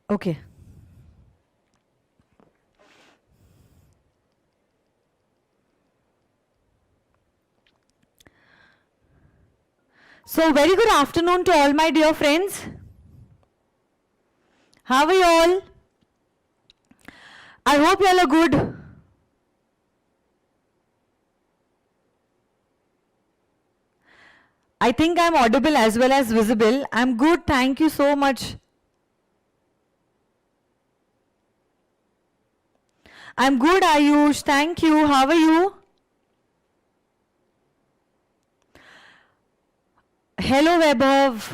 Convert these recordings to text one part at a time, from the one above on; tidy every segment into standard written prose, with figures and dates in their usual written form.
Okay. So, very good afternoon to all my dear friends. How are you all? I hope you all are good. I think I'm audible as well as visible. I'm good. Thank you so much. I'm good, Ayush. Thank you. How are you? Hello, Vaibhav.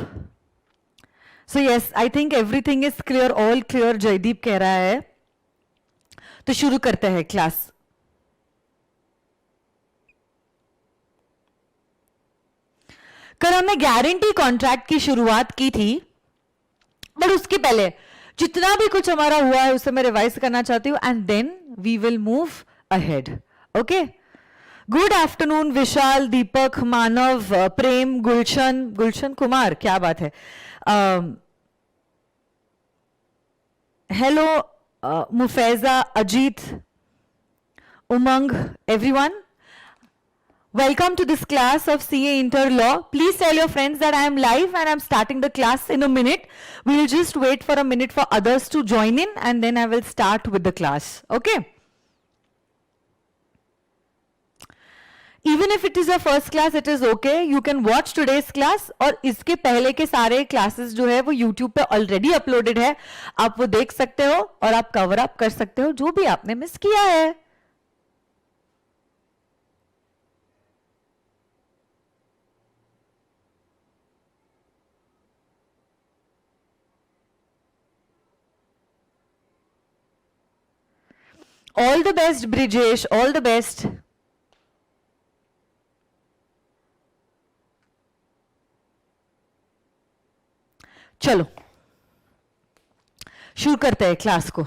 So yes, I think everything is clear, all clear. Jaideep कह रहा है तो शुरू करते हैं class. कल हमने guarantee contract की शुरुआत की थी, बट उसके पहले जितना भी कुछ हमारा हुआ है उसे मैं रिवाइज करना चाहती हूँ and then we will move ahead. Okay. Good afternoon Vishal, Deepak, Manav, Prem, Gulshan Kumar, क्या बात है. Hello Mufaiza, Ajit, Umang, everyone. Welcome to this class of CA Inter Law. Please tell your friends that I am live and I am starting the class in a minute. We will just wait for a minute for others to join in and then I will start with the class. Okay? Even if it is your first class, it is okay. You can watch today's class और इसके पहले के सारे classes जो है वो YouTube पे already uploaded है. आप वो देख सकते हो और आप cover up कर सकते हो जो भी आपने miss किया है. All the best, Brijesh. All the best. चलो शुरू करते हैं क्लास को.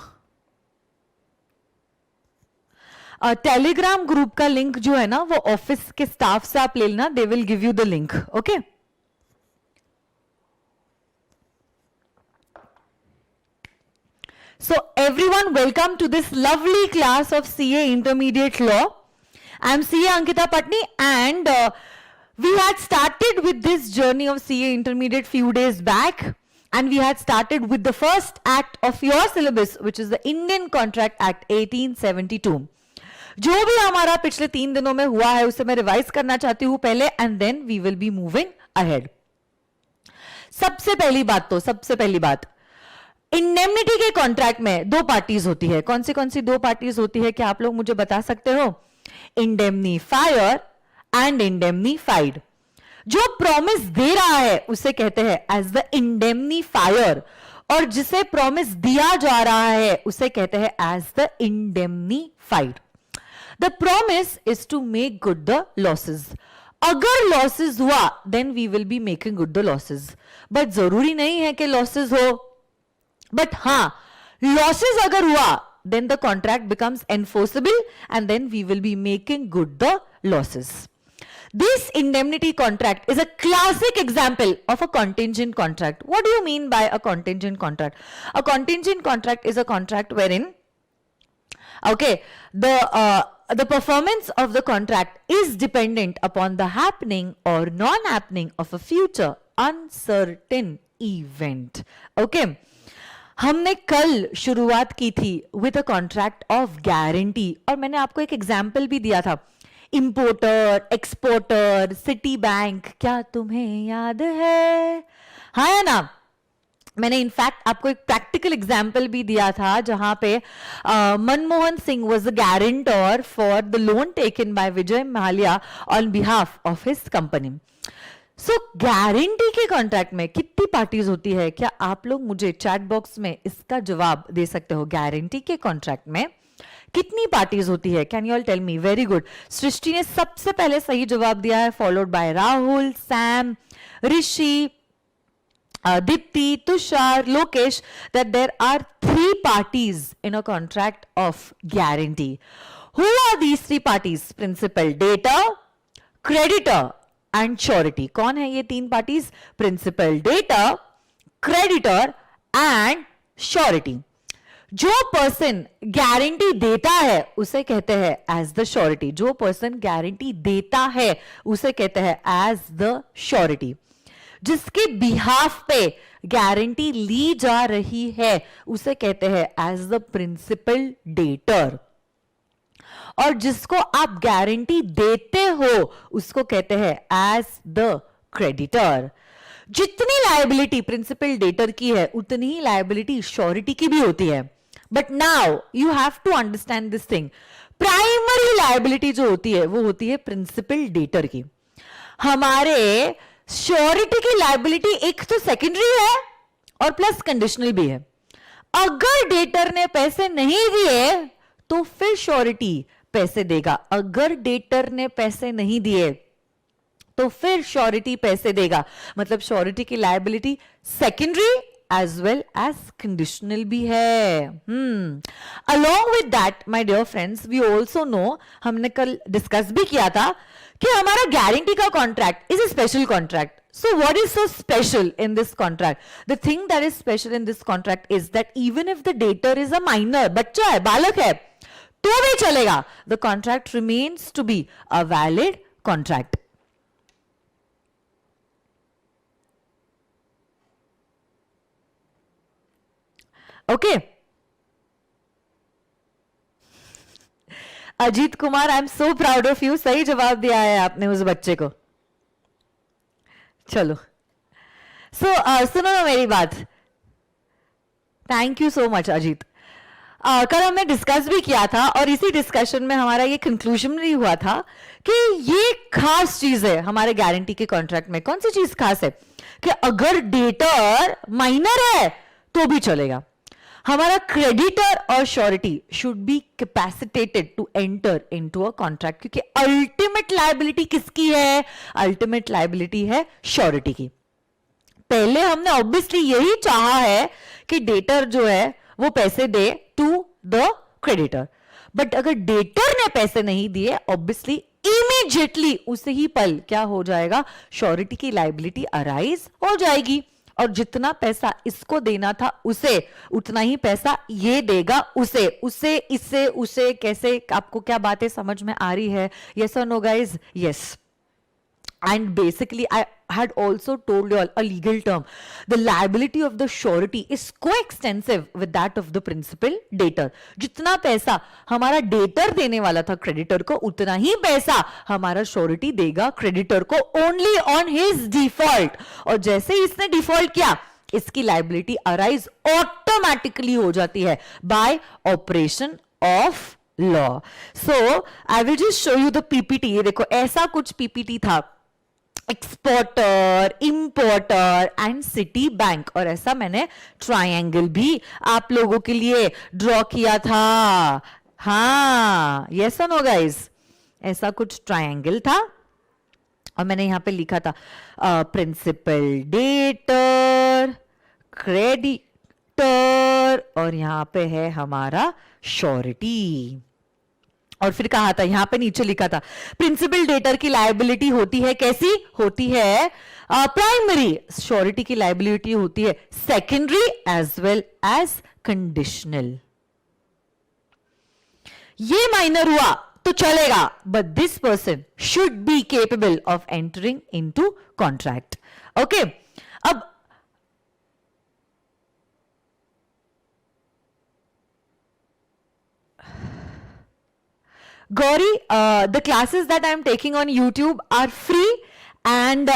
टेलीग्राम ग्रुप का लिंक जो है ना वो ऑफिस के स्टाफ से आप ले लेना. They will give you the link. Okay. So everyone, welcome to this lovely class of CA Intermediate Law. I am CA Ankita Patni and we had started with this journey of CA Intermediate few days back and we had started with the first act of your syllabus which is the Indian Contract Act 1872. जो भी हमारा पिछले 3 दिनों में हुआ है उसे मैं रिवाइज करना चाहती हूँ पहले and then we will be moving ahead. सबसे पहली बात इंडेमनिटी के कॉन्ट्रैक्ट में दो पार्टीज होती है. कौन सी दो पार्टीज होती है, क्या आप लोग मुझे बता सकते हो? Indemnifier and indemnified. जो प्रॉमिस दे रहा है उसे कहते हैं एज द इंडेमनीफायर और जिसे प्रॉमिस दिया जा रहा है उसे कहते हैं as the indemnified. The promise is to make good the losses. अगर लॉसेस हुआ then we will be making good the losses, but जरूरी नहीं है कि लॉसेस हो. बट हाँ, लॉसेस अगर हुआ then the contract becomes enforceable and then we will be making good the losses. This indemnity contract is a classic example of a contingent contract. What do you mean by a contingent contract? A contingent contract is a contract wherein the performance of the contract is dependent upon the happening or non-happening of a future uncertain event. Okay. हमने कल शुरुआत की थी with a contract of guarantee और मैंने आपको एक example भी दिया था. इंपोर्टर, एक्सपोर्टर, सिटी बैंक, क्या तुम्हें याद है? हाँ है ना. मैंने इनफैक्ट आपको एक प्रैक्टिकल एग्जाम्पल भी दिया था जहां पे Manmohan Singh was the guarantor for the loan taken by Vijay Mallya on behalf of his company. So guarantee के कॉन्ट्रैक्ट में कितनी पार्टीज होती है? क्या आप लोग मुझे चैट बॉक्स में इसका जवाब दे सकते हो? गारंटी के कॉन्ट्रैक्ट में कितनी पार्टीज होती है? Can you all tell me? Very good. Srishti ने सबसे पहले सही जवाब दिया है, followed by Rahul, Sam, Rishi, Deepti, Tushar, Lokesh, that there are 3 parties in a contract of guarantee. Who are these 3 parties? Principal, debtor, creditor and surety. कौन है ये 3 parties? Principal, debtor, creditor and surety. जो पर्सन गारंटी देता है उसे कहते हैं एज द श्योरिटी। जो पर्सन गारंटी देता है उसे कहते हैं एज द श्योरिटी। जिसके बिहाफ पे गारंटी ली जा रही है उसे कहते हैं एज द प्रिंसिपल डेटर। और जिसको आप गारंटी देते हो उसको कहते हैं एज द क्रेडिटर। जितनी लायबिलिटी प्रिंसिपल डेटर की है उतनी ही लायबिलिटी श्योरिटी की भी होती है। But now you have to understand this thing, primary liability जो होती है वो होती है प्रिंसिपल डेटर की। हमारे श्योरिटी की लायबिलिटी एक तो सेकेंडरी है और प्लस कंडीशनल भी है। अगर डेटर ने पैसे नहीं दिए तो फिर श्योरिटी पैसे देगा। अगर डेटर ने पैसे नहीं दिए तो फिर श्योरिटी पैसे देगा। मतलब श्योरिटी की liability secondary as well as conditional भी है। Along with that my dear friends, we also know, हमने कल डिस्कस भी किया था कि हमारा गारंटी का contract is a special contract. So what is so special in this contract? The thing that is special in this contract is that even if the debtor is a minor, बच्चा है, बालक है, तो भी चलेगा। The contract remains to be a valid contract. Okay. Ajit Kumar, I am so proud of you. सही जवाब दिया है आपने उस बच्चे को। चलो सुनो ना मेरी बात। Thank you so much Ajit. कल हमने डिस्कस भी किया था और इसी डिस्कशन में हमारा ये कंक्लूजन भी हुआ था कि ये खास चीज है हमारे गारंटी के कॉन्ट्रैक्ट में। कौन सी चीज खास है? कि अगर डेटर माइनर है तो भी चलेगा। हमारा क्रेडिटर और surety should be capacitated to enter into a contract, क्योंकि अल्टीमेट लायबिलिटी किसकी है? अल्टीमेट लायबिलिटी है श्योरिटी की। पहले हमने ऑब्वियसली यही चाहा है कि डेटर जो है वो पैसे दे टू द क्रेडिटर, बट अगर डेटर ने पैसे नहीं दिए ऑब्वियसली इमीडिएटली उसे ही पल क्या हो जाएगा? श्योरिटी की लायबिलिटी अराइज हो जाएगी। और जितना पैसा इसको देना था उसे, उतना ही पैसा ये देगा उसे। उसे, इसे, उसे, कैसे? आपको क्या बातें समझ में आ रही है? यस और no guys? Yes. And basically, I had also told you all a legal term. The liability of the surety is coextensive with that of the principal debtor. जितना पैसा हमारा डेटर देने वाला था क्रेडिटर को, उतना ही पैसा हमारा श्योरिटी देगा क्रेडिटर को ओनली ऑन हिज डिफॉल्ट। और जैसे ही इसने डिफॉल्ट किया, इसकी लाइबिलिटी अराइज ऑटोमेटिकली हो जाती है bye operation of law. So I will just show you the PPT. ये देखो, ऐसा कुछ पीपीटी था, exporter, importer and city bank. और ऐसा मैंने ट्रायंगल भी आप लोगों के लिए ड्रॉ किया था। हाँ, यस और नो गाइस? ऐसा कुछ ट्रायंगल था और मैंने यहां पे लिखा था प्रिंसिपल डेटर, क्रेडिटर, और यहां पे है हमारा श्योरिटी। और फिर कहा था, यहां पे नीचे लिखा था, प्रिंसिपल डेटर की लायबिलिटी होती है कैसी? होती है प्राइमरी। श्योरिटी की लायबिलिटी होती है secondary as well as conditional. ये माइनर हुआ तो चलेगा, but this person should be capable of entering into contract. Okay, अब Gauri, the classes that I am taking on YouTube are free and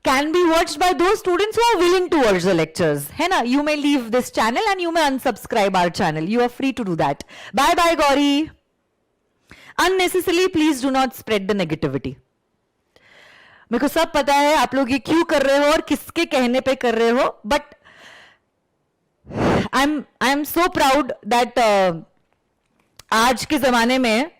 can be watched by those students who are willing to watch the lectures. है ना? You may leave this channel and you may unsubscribe our channel. You are free to do that. Bye bye, Gauri. Unnecessarily, please do not spread the negativity. मेरे को सब पता है आप लोग ये क्यों कर रहे हो और किसके कहने पे कर रहे हो, but I am so proud that आज के जमाने में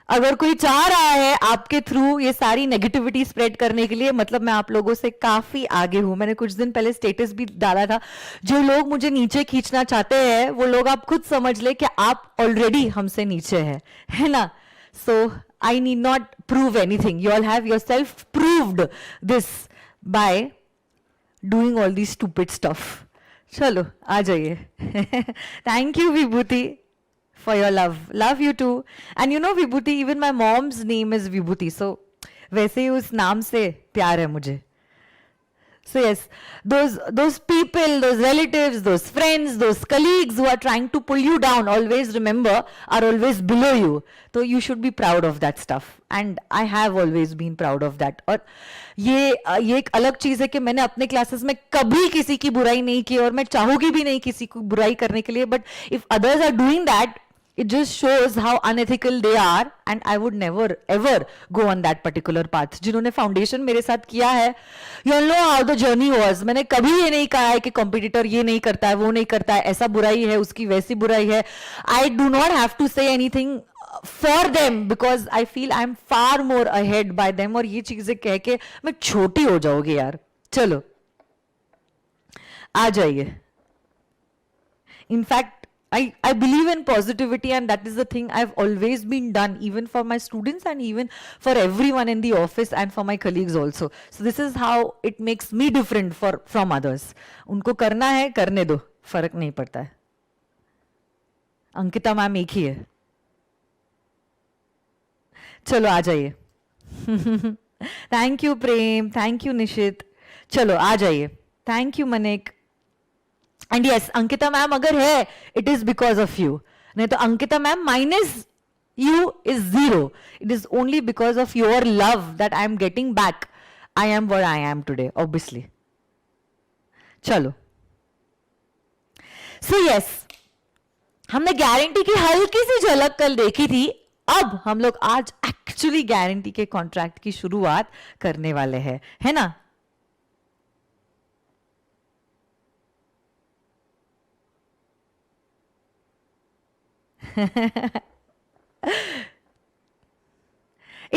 अगर कोई चाह रहा है आपके थ्रू ये सारी नेगेटिविटी स्प्रेड करने के लिए, मतलब मैं आप लोगों से काफी आगे हूं। मैंने कुछ दिन पहले स्टेटस भी डाला था, जो लोग मुझे नीचे खींचना चाहते हैं वो लोग आप खुद समझ ले कि आप ऑलरेडी हमसे नीचे है ना? So I need not prove anything, you all have yourself proved this by doing all the stupid stuff. चलो आ जाइए. Thank you Vibhuti for your love. Love you too. And you know Vibhuti, even my mom's name is Vibhuti. So वैसे ही उस नाम से प्यार है मुझे. So yes, those people, those relatives, those friends, those colleagues who are trying to pull you down, always remember, are always below you. So you should be proud of that stuff. And I have always been proud of that. और ये एक अलग चीज है कि मैंने अपने classes में कभी किसी की बुराई नहीं की और मैं चाहूंगी भी नहीं किसी को बुराई करने के लिए. But if others are doing that, it just shows how unethical they are, and I would never ever go on that particular path. जिन्होंने फाउंडेशन मेरे साथ किया है, you all know how the journey was. मैंने कभी ये नहीं कहा है कि कॉम्पिटिटर ये नहीं करता है, वो नहीं करता है, ऐसा बुराई है, उसकी वैसी बुराई है. I do not have to say anything for them because I feel I'm far more ahead by them. और ये चीजें कह के मैं छोटी हो जाओगी यार. चलो आ जाइए. In fact, I believe in positivity, and that is the thing I've always been done, even for my students and even for everyone in the office and for my colleagues also. So this is how it makes me different from others. उनको करना है करने दो, फर्क नहीं पड़ता है. Ankita ma'am एक ही है. चलो आ जाइए. Thank you Prem, thank you Nishit. चलो आ जाइए. Thank you Manik. And yes, Ankita ma'am अगर है, it is because of you. नहीं तो Ankita ma'am minus you is 0. It is only because of your love that I am getting back. I am what I am today, obviously. चलो. So yes, हमने guarantee की हल्की सी झलक कल देखी थी. अब हम लोग आज एक्चुअली गारंटी के कॉन्ट्रैक्ट की शुरुआत करने वाले हैं, है ना?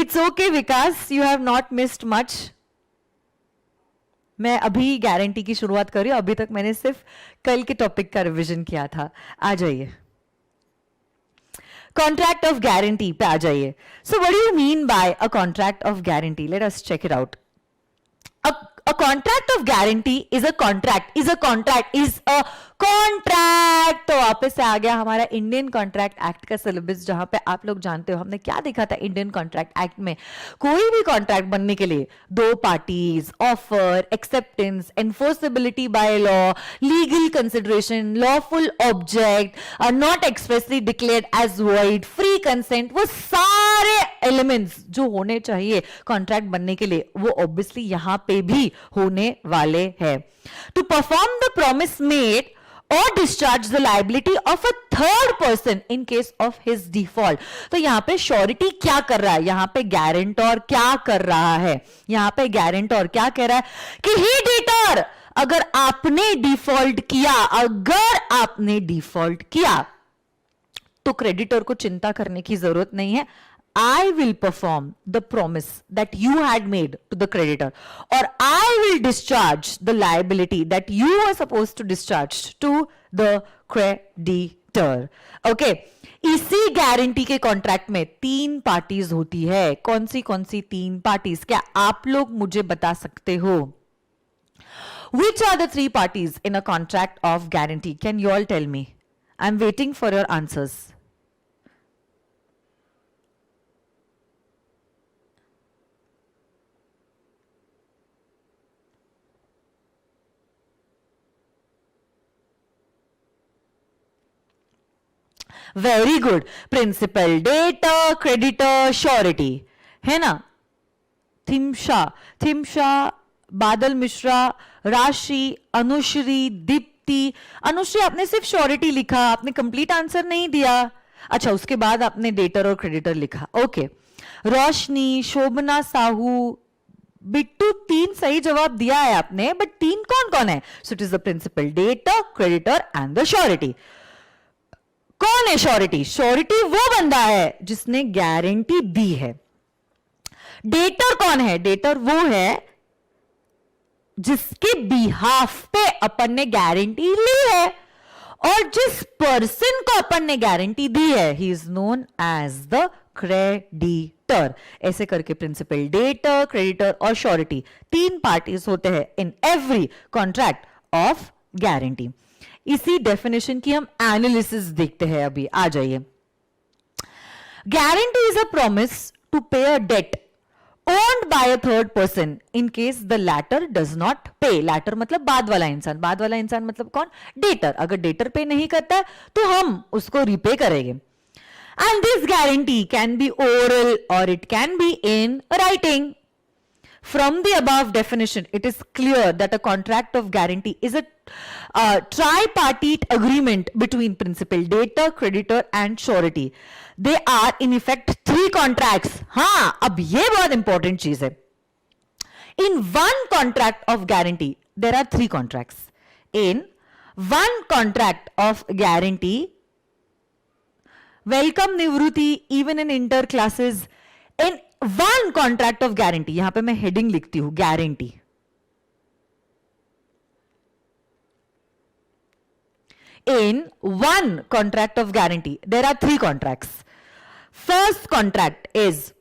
It's okay Vikas, you have not missed much. मैं अभी गारंटी की शुरुआत कर रही हूं. अभी तक मैंने सिर्फ कल के टॉपिक का रिवीजन किया था. आ जाइए. कॉन्ट्रैक्ट ऑफ गारंटी पे आ जाइए. So what do you mean by a contract of guarantee? Let us check it out. A contract of guarantee is a contract is a contract. तो वापस से आ गया हमारा इंडियन कॉन्ट्रैक्ट एक्ट का syllabus, जहां पे आप लोग जानते हो हमने क्या देखा था. इंडियन कॉन्ट्रैक्ट एक्ट में कोई भी कॉन्ट्रैक्ट बनने के लिए 2 parties, offer, acceptance, enforceability by law, legal consideration, lawful object, not expressly declared as void, free consent, वो सारे एलिमेंट्स जो होने चाहिए कॉन्ट्रैक्ट बनने के लिए, वो ऑब्वियसली यहां पे भी होने वाले हैं. To perform the promise made or discharge the liability of a third person in case of his default. तो यहां पे श्योरिटी क्या कर रहा है? यहां पे गारंटर क्या कर रहा है? यहां पे गारंटर क्या कह रहा है कि ही डेटर, अगर आपने डिफॉल्ट किया तो क्रेडिटर को चिंता करने की जरूरत नहीं है. I will perform the promise that you had made to the creditor, or I will discharge the liability that you were supposed to discharge to the creditor. Okay. इसी गारंटी के कॉन्ट्रैक्ट में 3 पार्टीज होती है. कौन सी 3 parties? क्या आप लोग मुझे बता सकते हो? Which are the 3 parties in a contract of guarantee? Can you all tell me? I'm waiting for your answers. Very good. Principal, debtor, creditor, surety, है ना? थिमशा, बादल मिश्रा, राशि, अनुश्री, दीप्ति. अनुश्री, आपने सिर्फ श्योरिटी लिखा, आपने कंप्लीट आंसर नहीं दिया. अच्छा, उसके बाद आपने डेटर और क्रेडिटर लिखा. ओके. रोशनी, शोभना साहू, बिट्टू, 3 सही जवाब दिया है आपने, बट 3 कौन कौन है? So it is the principal, debtor, creditor and the surety. कौन है श्योरिटी? श्योरिटी वो बंदा है जिसने गारंटी दी है. डेटर कौन है? डेटर वो है जिसके बिहाफ पे अपन ने गारंटी ली है, और जिस पर्सन को अपन ने गारंटी दी है, he is known as the creditor. ऐसे करके प्रिंसिपल, डेटर, क्रेडिटर और श्योरिटी, तीन पार्टीज होते हैं in every contract of guarantee. इसी डेफिनेशन की हम एनालिसिस देखते हैं अभी, आ जाइए। Guarantee is a promise to pay a debt owned by a third person in case the latter does not pay. latter मतलब बाद वाला इंसान, बाद वाला इंसान मतलब कौन? डेटर। अगर डेटर पे नहीं करता है तो हम उसको रिपे करेंगे। And this guarantee can be oral or it can be in writing. From the above definition, it is clear that a contract of guarantee is a tripartite agreement between principal, debtor, creditor and surety. They are in effect three contracts. हाँ, अब ये बहुत important चीज है। In one contract of guarantee, there are three contracts. In one contract of guarantee, welcome Nivruti, even in inter classes, in one contract of guarantee, यहां पे मैं heading लिखती हूं guarantee. In one contract of guarantee there are three contracts. First contract is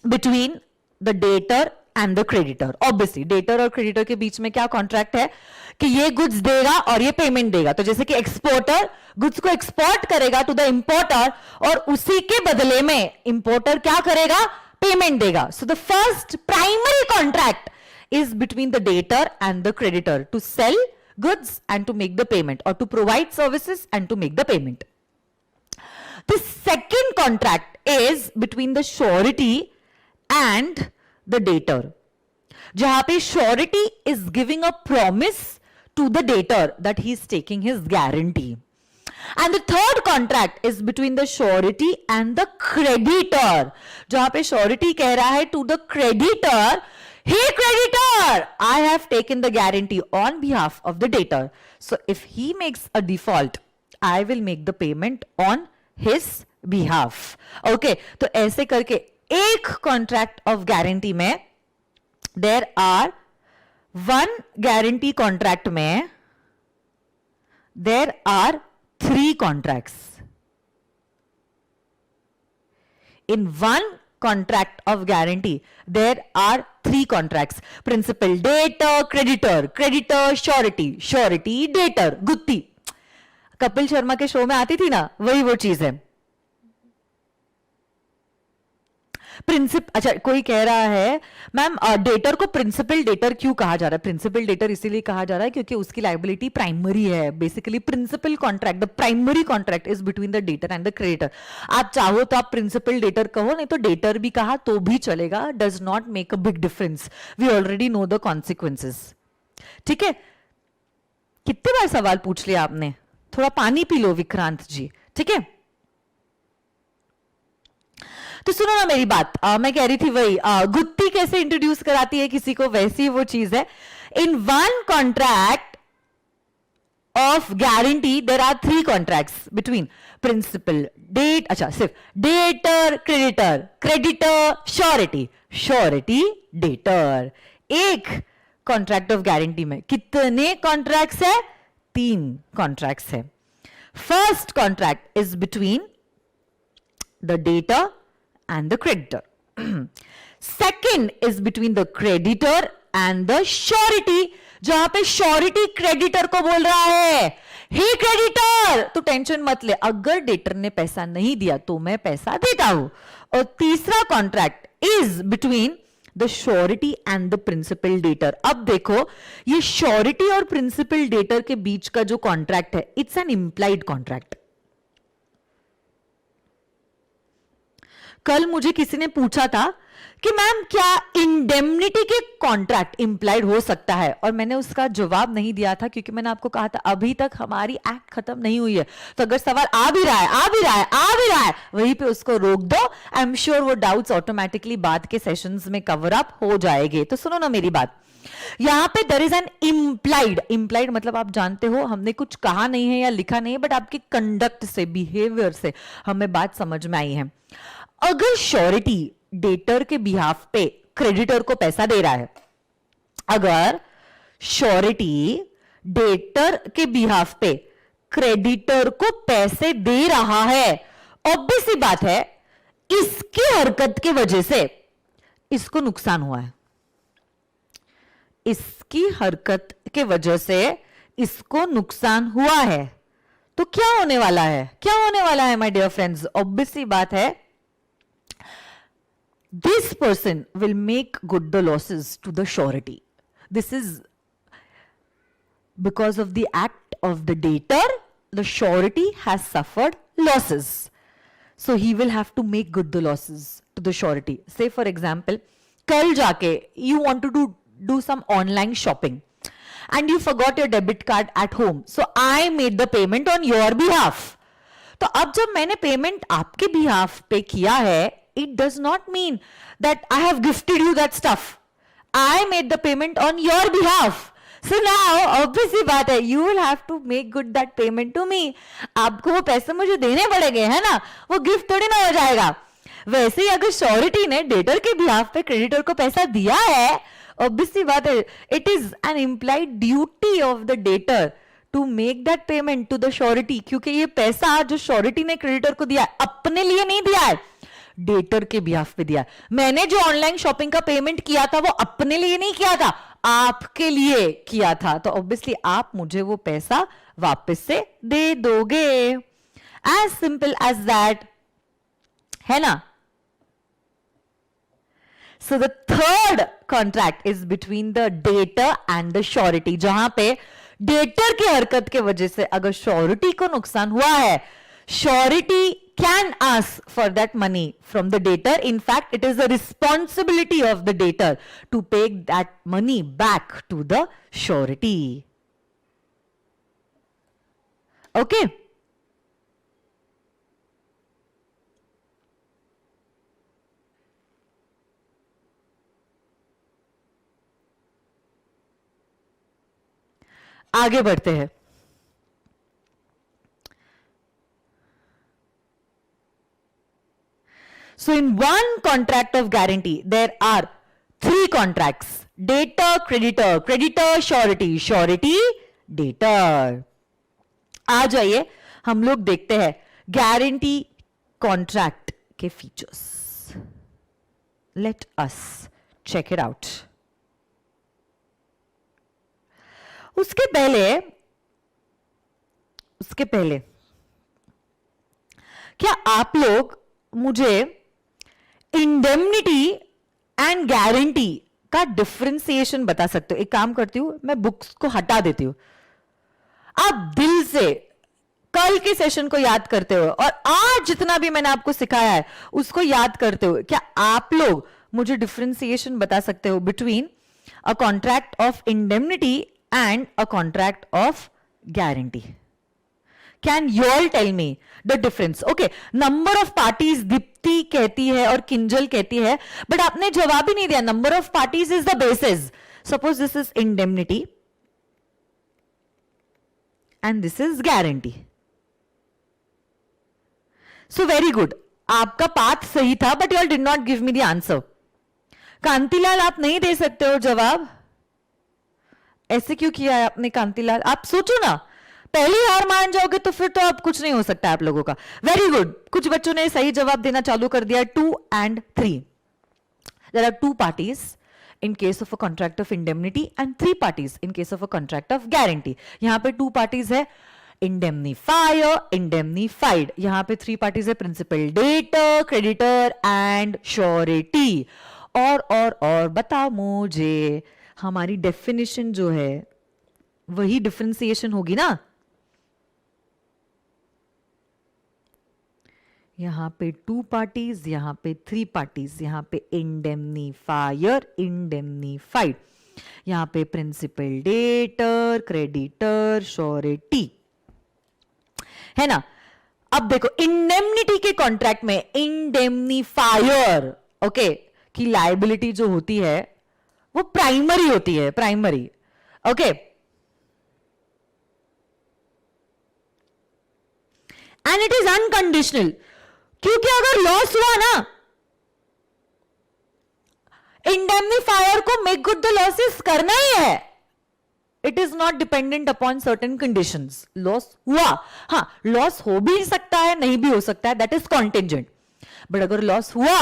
between the debtor and the creditor. Obviously debtor और creditor के बीच में क्या कॉन्ट्रैक्ट है कि ये गुड्स देगा और ये पेमेंट देगा। तो जैसे कि एक्सपोर्टर गुड्स को एक्सपोर्ट करेगा टू द इंपोर्टर और उसी के बदले में इंपोर्टर क्या करेगा? पेमेंट देगा। So the first primary contract is between the debtor and the creditor to sell goods and to make the payment, और to provide services and to make the payment. The second contract is between the surety and the debtor, जहां पे surety is giving a promise to the debtor that he is taking his guarantee. And the third contract is between the surety and the creditor, जहां पे surety कह रहा है to the creditor, hey creditor, I have taken the guarantee on behalf of the debtor. So if he makes a default, I will make the payment on his behalf. Okay, तो ऐसे करके एक contract of guarantee में there are one guarantee contract में there are three contracts. In one contract of guarantee, there are three contracts. Principal, debtor, creditor, creditor, surety, surety, debtor, गुत्ती। Kapil Sharma के show में आती थी ना, वही वो चीज है। अच्छा, कोई कह रहा है मैम डेटर को प्रिंसिपल डेटर क्यों कहा जा रहा है? प्रिंसिपल डेटर इसीलिए कहा जा रहा है क्योंकि उसकी लायबिलिटी प्राइमरी है। Basically principal contract, the primary contract is between the debtor and the creditor. आप चाहो तो आप प्रिंसिपल डेटर कहो, नहीं तो डेटर भी कहा तो भी चलेगा। Does not make a big difference, we already know the consequences. ठीक है, कितने बार सवाल पूछ लिया आपने? थोड़ा पानी पी लो विक्रांत जी। ठीक है, तो सुनो ना मेरी बात। मैं कह रही थी वही गुत्ती कैसे इंट्रोड्यूस कराती है किसी को, वैसी वो चीज है। In one contract of guarantee there are three contracts between principal, debt, अच्छा सिर्फ debtor, creditor, creditor, surety, surety, debtor. एक कॉन्ट्रैक्ट ऑफ गारंटी में कितने कॉन्ट्रैक्ट्स है? तीन कॉन्ट्रैक्ट्स है। First contract is between the debtor and the creditor. Second is between the creditor and the surety, जहां पे surety creditor को बोल रहा है हे creditor, तो टेंशन मत ले, अगर डेटर ने पैसा नहीं दिया तो मैं पैसा देता हूं। और तीसरा contract is between the surety and the principal debtor. अब देखो, ये श्योरिटी और प्रिंसिपल डेटर के बीच का जो कॉन्ट्रैक्ट है, इट्स एन इंप्लाइड कॉन्ट्रैक्ट। कल मुझे किसी ने पूछा था कि मैम क्या इंडेमनिटी के कॉन्ट्रैक्ट इंप्लाइड हो सकता है, और मैंने उसका जवाब नहीं दिया था क्योंकि मैंने आपको कहा था अभी तक हमारी एक्ट खत्म नहीं हुई है। तो अगर सवाल आ भी रहा है वहीं पे उसको रोक दो। आई एम श्योर वो डाउट्स ऑटोमेटिकली बाद के सेशंस में कवर अप हो जाएंगे। तो सुनो ना मेरी बात, यहां पे देयर इज एन इंप्लाइड मतलब आप जानते हो हमने कुछ कहा नहीं है या लिखा नहीं है, बट आपके कंडक्ट से, बिहेवियर से हमें बात समझ में आई है। अगर श्योरिटी डेटर के बिहाफ पे क्रेडिटर को पैसा दे रहा है, अगर श्योरिटी डेटर के बिहाफ पे क्रेडिटर को पैसे दे रहा है, ऑब्वियस सी बात है इसकी हरकत की वजह से इसको नुकसान हुआ है, इसकी हरकत के वजह से इसको नुकसान हुआ है, तो क्या होने वाला है, क्या होने वाला है माय डियर फ्रेंड्स? ऑब्वियस सी बात है, this person will make good the losses to the surety. This is because of the act of the debtor, the surety has suffered losses. So he will have to make good the losses to the surety. Say for example, कल जाके you want to do some online shopping and you forgot your debit card at home. So I made the payment on your behalf. तो अब जब मैंने payment आपके behalf पे किया है, it does not mean that I have gifted you that stuff. I made the payment on your behalf. So now, obviously बात है, you will have to make good that payment to me. आपको वो पैसे मुझे देने पड़ेंगे, है ना? वो गिफ्ट थोड़ी ना हो जाएगा. वैसे ही अगर श्योरिटी ने डेटर के बिहाफ पे क्रेडिटर को पैसा दिया है, obviously बात है, it is an implied duty of the debtor to make that payment to the surety. क्योंकि ये पैसा जो श्योरिटी ने क्रेडिटर को दिया है, अपने लिए नहीं दिया है, डेटर के बिहाफ पे दिया. मैंने जो ऑनलाइन शॉपिंग का पेमेंट किया था वो अपने लिए नहीं किया था, आपके लिए किया था. तो ऑब्वियसली आप मुझे वो पैसा वापस से दे दोगे. एज सिंपल एज दैट, है ना? So the third contract is between the debtor and the surety, जहां पे डेटर की हरकत के वजह से अगर श्योरिटी को नुकसान हुआ है, surety can ask for that money from the debtor. In fact, it is the responsibility of the debtor to pay that money back to the surety. Okay? आगे बढ़ते हैं. So in one contract of guarantee, there are three contracts: debtor, creditor, creditor, surety, surety, debtor. आ जाइए हम लोग देखते हैं guarantee contract के features. Let us check it out. उसके पहले क्या आप लोग मुझे इंडेमनिटी एंड गारंटी का डिफरेंशिएशन बता सकते हो? एक काम करती हूं, मैं बुक्स को हटा देती हूं, आप दिल से कल के सेशन को याद करते हो और आज जितना भी मैंने आपको सिखाया है उसको याद करते हो. क्या आप लोग मुझे डिफरेंशिएशन बता सकते हो between a contract of indemnity and a contract of guarantee? Can you all tell me the difference? Okay, number of parties Deepti कहती है और किंजल कहती है, but आपने जवाब ही नहीं दिया. Number of parties is the basis. Suppose this is indemnity and this is guarantee. So very good. आपका पाथ सही था, but you all did not give me the answer. Kantilal, आप नहीं दे सकते हो जवाब? ऐसे क्यों किया है आपने कांतिलाल? आप सोचो ना, पहली हार मान जाओगे तो फिर तो अब कुछ नहीं हो सकता आप लोगों का. Very good. कुछ बच्चों ने सही जवाब देना चालू कर दिया. 2 and 3. There are 2 parties in case of a contract of indemnity and 3 parties in case of a contract of guarantee. यहां पे 2 parties है indemnifier, indemnified. यहां पे 3 parties है principal, debtor, creditor and surety. और बताओ मुझे, हमारी डेफिनेशन जो है वही डिफरेंशिएशन होगी ना? यहां पे 2 पार्टीज, यहां पे 3 पार्टीज, यहां पे इंडेमनीफायर, इंडेमनीफाइड, यहां पे प्रिंसिपल, डेटर, क्रेडिटर, श्योरिटी, है ना? अब देखो इंडेमनिटी के कॉन्ट्रैक्ट में इंडेमनीफायर, ओके, की लायबिलिटी जो होती है वो प्राइमरी होती है, primary. Okay, and it is unconditional. क्योंकि अगर लॉस हुआ ना, इंडेमनीफायर को मेक गुड द लॉसेस करना ही है. It is not dependent upon certain conditions. Loss हुआ, हाँ, लॉस हो भी सकता है, नहीं भी हो सकता है, दैट इज कॉन्टेंजेंट. बट अगर लॉस हुआ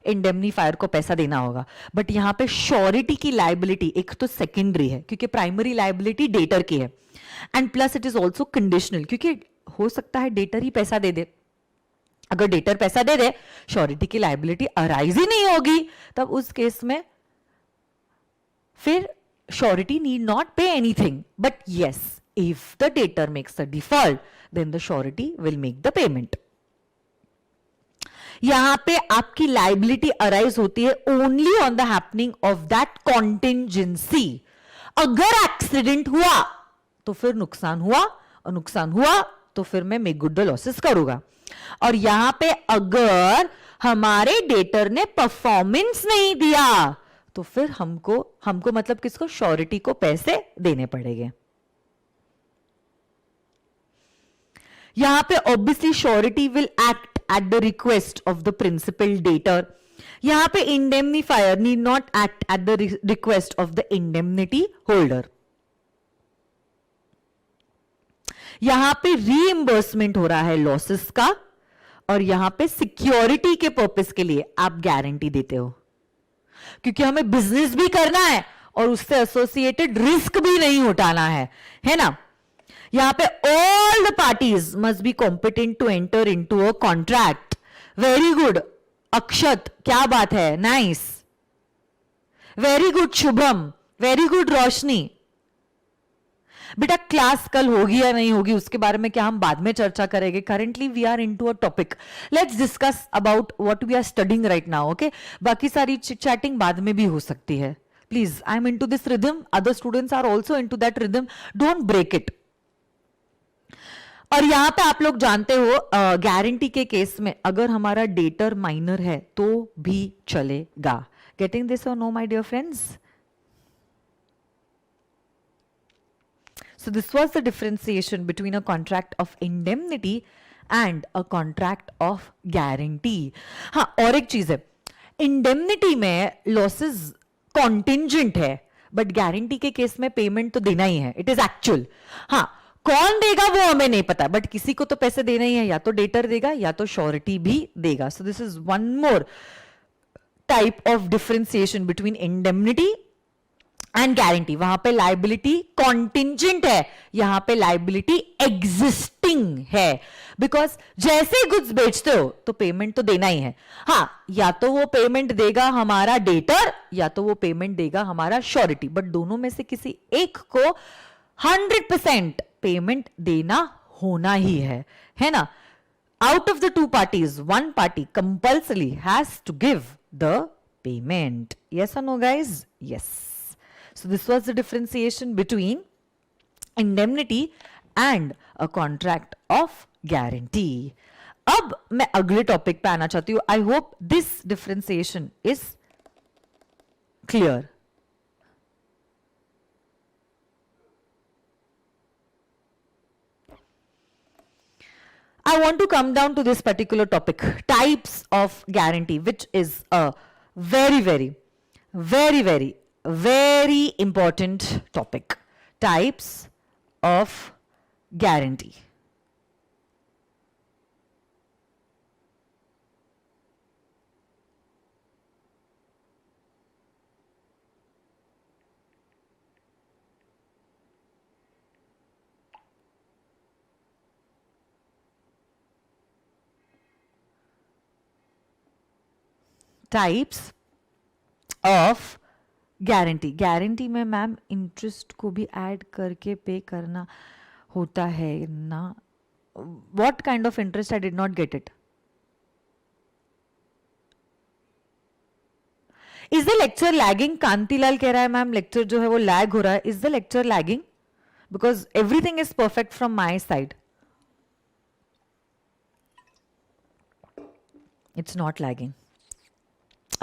इंडेमनीफायर को पैसा देना होगा. बट यहां पे श्योरिटी की लाइबिलिटी एक तो सेकेंडरी है क्योंकि प्राइमरी लाइबिलिटी डेटर की है, and plus it is also conditional क्योंकि हो सकता है डेटर ही पैसा दे दे. अगर डेटर पैसा दे दे, श्योरिटी की लाइबिलिटी अराइज ही नहीं होगी, तब उस केस में फिर surety need not pay anything. But yes, if the debtor makes a default, then the surety will make the payment. यहां पे आपकी लाइबिलिटी अराइज होती है only on the happening of that contingency. अगर एक्सीडेंट हुआ तो फिर नुकसान हुआ, और नुकसान हुआ तो फिर मैं मेक गुड द लॉसेस करूंगा. और यहां पे अगर हमारे डेटर ने परफॉर्मेंस नहीं दिया तो फिर हमको मतलब किसको, श्योरिटी को पैसे देने पड़ेंगे. यहां पे obviously surety will act at the request of the principal debtor. यहां पे indemnifier need not act at the request of the indemnity holder. यहां पे रीइंबर्समेंट हो रहा है लॉसेस का, और यहां पे सिक्योरिटी के पर्पस के लिए आप गारंटी देते हो क्योंकि हमें बिजनेस भी करना है और उससे एसोसिएटेड रिस्क भी नहीं उठाना है ना. यहां पे all the parties must be competent to enter into a contract. Very good Akshat, क्या बात है, nice, very good Shubham, very good Roshni. बेटा क्लास कल होगी या नहीं होगी उसके बारे में क्या हम बाद में चर्चा करेंगे. Currently we are into a topic, let's discuss about what we are studying right now. Okay, बाकी सारी चैटिंग बाद में भी हो सकती है. Please, I am into this rhythm, other students are also into that rhythm, don't break it. और यहां पे आप लोग जानते हो गारंटी के केस में अगर हमारा डेटर माइनर है तो भी चलेगा. गेटिंग दिस और no my dear friends? So this was the differentiation between a contract of indemnity and a contract of guarantee. हाँ, और एक चीज है, indemnity में losses contingent है, but guarantee के केस में पेमेंट तो देना ही है, it is actual. हाँ, कौन देगा वो हमें नहीं पता, बट किसी को तो पैसे देना ही है, या तो डेटर देगा या तो श्योरिटी भी देगा. So this is one more type of differentiation between indemnity and guarantee. वहां पे लाइबिलिटी कॉन्टिंजेंट है, यहां पे लाइबिलिटी एग्जिस्टिंग है. बिकॉज जैसे गुड्स बेचते हो तो पेमेंट तो देना ही है. हाँ, या तो वो पेमेंट देगा हमारा डेटर या तो वो पेमेंट देगा हमारा श्योरिटी, बट दोनों में से किसी एक को 100% पेमेंट देना होना ही है ना. Out of the two parties one party compulsory has to give the payment. Yes और no guys? Yes. So this was the differentiation between indemnity and a contract of guarantee. अब मैं अगले टॉपिक पे आना चाहती हूं. I hope this differentiation is clear. I want to come down to this particular topic, types of guarantee, which is a very, very, very, very very important topic. Types of guarantee. Types of guarantee. Guarantee में ma'am interest को भी add करके पे करना होता है ना. What kind of interest? I did not get it. Is the lecture lagging? Kantilal कह रहा है मैम लेक्चर जो है वो लैग हो रहा है. Is the lecture lagging? Because everything is perfect from my side. It's not lagging.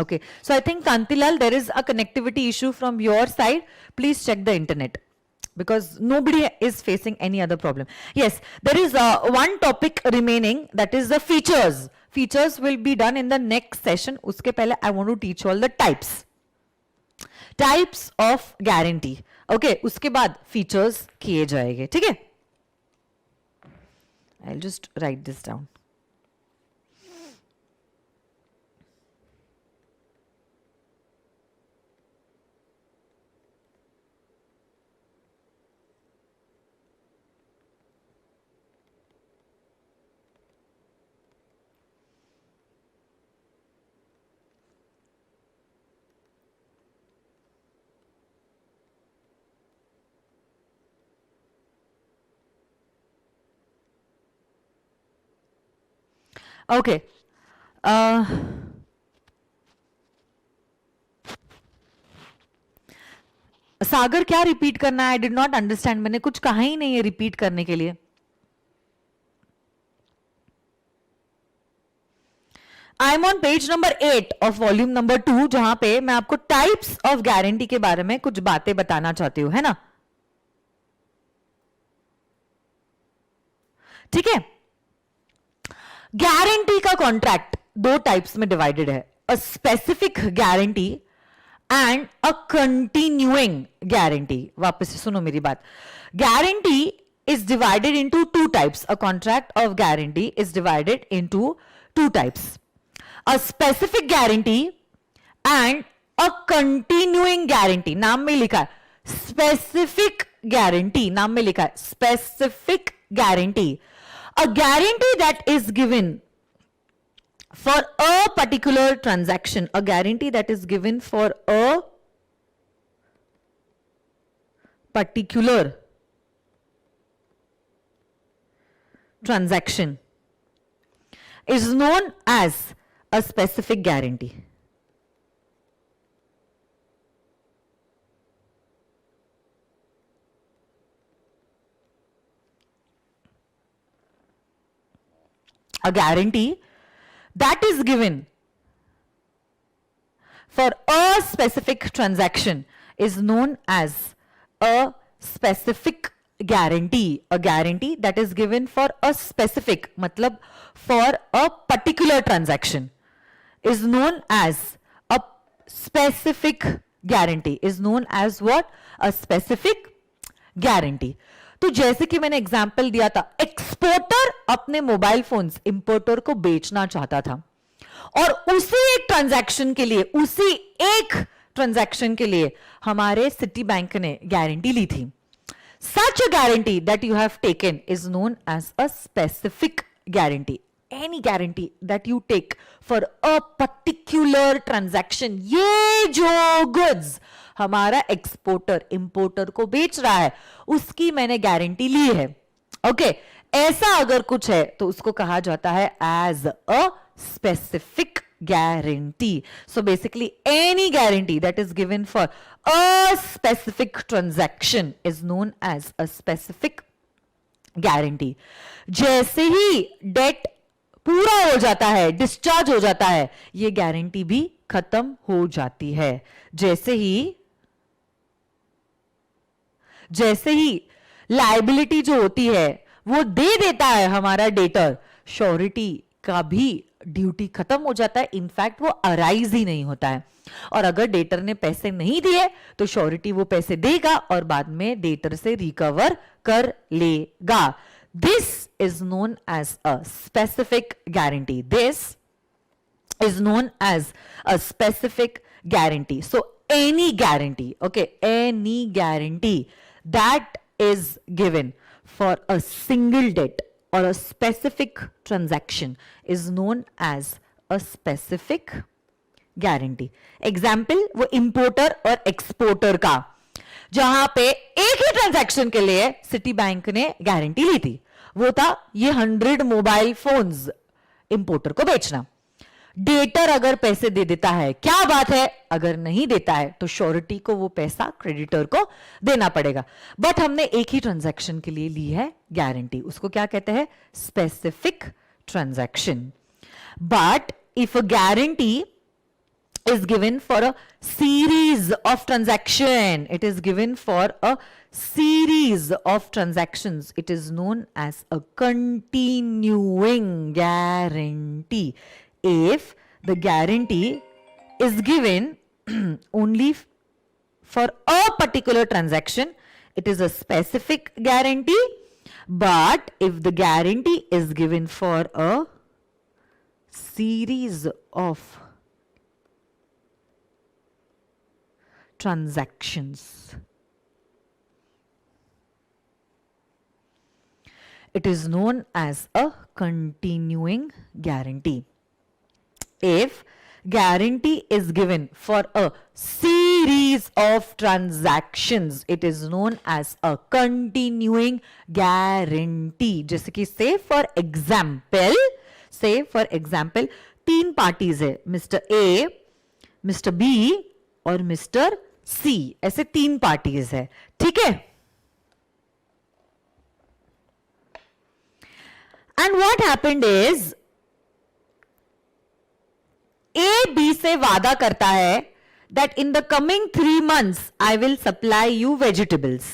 Okay, so I think Kantilal, there is a connectivity issue from your side. Please check the internet because nobody is facing any other problem. Yes, there is one topic remaining, that is the features. Features will be done in the next session. Uske pehle I want to teach all the types. Types of guarantee. Okay, uske baad features kiye jayenge. ठीक है? I'll just write this down. Okay, Sagar क्या repeat करना है? I did not understand, मैंने कुछ कहा ही नहीं है रिपीट करने के लिए. I am on page number 8 of volume number 2, जहां पे मैं आपको टाइप्स ऑफ गारंटी के बारे में कुछ बातें बताना चाहती हूं, है ना? ठीक है. गारंटी का कॉन्ट्रैक्ट दो टाइप्स में डिवाइडेड है, अ specific guarantee and a continuing guarantee. वापस से सुनो मेरी बात. Guarantee is divided into two types. A contract of guarantee is divided into two types, a specific guarantee and a continuing guarantee. नाम में लिखा है स्पेसिफिक गारंटी, नाम में लिखा है specific guarantee. A guarantee that is given for a particular transaction, a guarantee that is given for a particular transaction is known as a specific guarantee. A guarantee that is given for a specific transaction is known as a specific guarantee. A guarantee that is given for a specific, मतलब for a particular transaction is known as a specific guarantee. Is known as what? A specific guarantee. तो जैसे कि मैंने example दिया था, exporter अपने mobile phones importer को बेचना चाहता था और उसी एक ट्रांजैक्शन के लिए हमारे सिटी बैंक ने गारंटी ली थी. Such a guarantee that you have taken is known as a specific guarantee. Any guarantee that you take for a particular transaction, ये जो गुड्स हमारा एक्सपोर्टर इंपोर्टर को बेच रहा है उसकी मैंने गारंटी ली है. ओके, ऐसा अगर कुछ है तो उसको कहा जाता है as a specific guarantee. So basically any guarantee that is given for a specific transaction is known as a specific guarantee. जैसे ही डेट पूरा हो जाता है, डिस्चार्ज हो जाता है, ये गारंटी भी खत्म हो जाती है. जैसे ही लायबिलिटी जो होती है वो दे देता है हमारा डेटर, श्योरिटी का भी ड्यूटी खत्म हो जाता है. इनफैक्ट वो अराइज ही नहीं होता है. और अगर डेटर ने पैसे नहीं दिए तो श्योरिटी वो पैसे देगा और बाद में डेटर से रिकवर कर लेगा. This is known as a specific guarantee. This is known as a specific guarantee. So any guarantee, okay, any guarantee that is given for a single debt or a specific transaction is known as a specific guarantee. Example, वो importer और exporter का, जहां पे एक ही transaction के लिए city bank ने guarantee ली थी. वो था ये 100 मोबाइल फोन्स इंपोर्टर को बेचना. डेटर अगर पैसे दे देता है क्या बात है, अगर नहीं देता है तो श्योरिटी को वो पैसा क्रेडिटर को देना पड़ेगा. बट हमने एक ही ट्रांजैक्शन के लिए ली है गारंटी, उसको क्या कहते हैं? Specific transaction. But if a guarantee is given for a series of transaction, it is given for a series of transactions, it is known as a continuing guarantee. If the guarantee is given only for a particular transaction, it is a specific guarantee. But if the guarantee is given for a series of transactions, it is known as a continuing guarantee. If guarantee is given for a series of transactions, it is known as a continuing guarantee. जैसे कि say for example, say for example 3 parties है, mister A, mister B और mister C, ऐसे 3 parties है, ठीक है। And what happened is A B से वादा करता है that in the coming 3 months I will supply you vegetables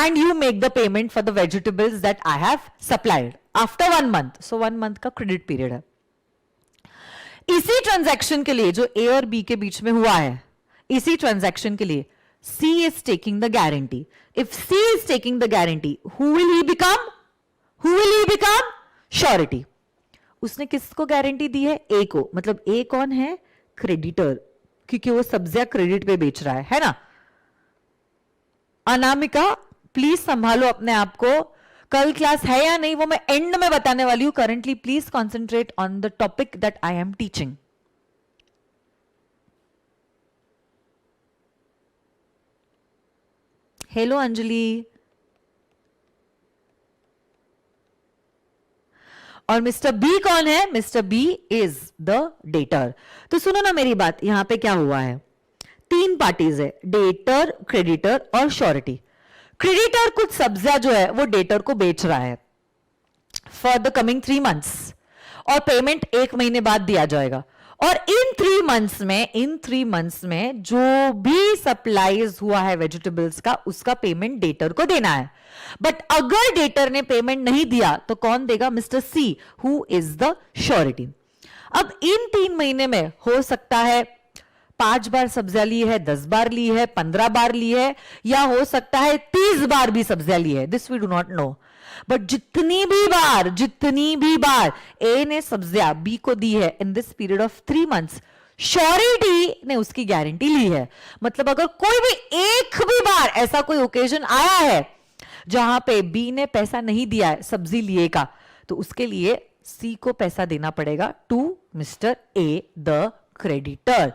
and you make the payment for the vegetables that I have supplied after 1 month. So 1 month का credit period है। इसी transaction के लिए जो A और B के बीच में हुआ है, इसी ट्रांजैक्शन के लिए C is taking the guarantee. If C is taking the guarantee, who will he become? Who will he become? Surety. उसने किसको गारंटी दी है? A को। मतलब A कौन है? क्रेडिटर, क्योंकि वो सब्जियां क्रेडिट पे बेच रहा है ना। अनामिका प्लीज संभालो अपने आप को, कल क्लास है या नहीं वो मैं एंड में बताने वाली हूं। Currently please concentrate on the topic that I am teaching. Hello Anjali. और मिस्टर बी कौन है? Mister B is the debtor. तो सुनो ना मेरी बात, यहां पे क्या हुआ है, 3 पार्टीज है, डेटर, क्रेडिटर और श्योरिटी। क्रेडिटर कुछ सब्जियां जो है वो डेटर को बेच रहा है फॉर द कमिंग 3 months और पेमेंट 1 महीने बाद दिया जाएगा। और इन 3 months में जो भी सप्लाईज हुआ है वेजिटेबल्स का, उसका पेमेंट डेटर को देना है। बट अगर डेटर ने पेमेंट नहीं दिया तो कौन देगा? Mister C, who is the surety. अब इन 3 महीने में हो सकता है 5 बार सब्जियां ली है, 10 बार ली है, 15 बार ली है, या हो सकता है 30 बार भी सब्जियां ली है। This we do not know. But जितनी भी बार ए ने सब्जियां बी को दी है in this period of 3 months, surety ने उसकी गारंटी ली है। मतलब अगर कोई भी एक भी बार ऐसा कोई ओकेजन आया है जहां पे बी ने पैसा नहीं दिया है सब्जी लिए का, तो उसके लिए सी को पैसा देना पड़ेगा to mister A the creditor.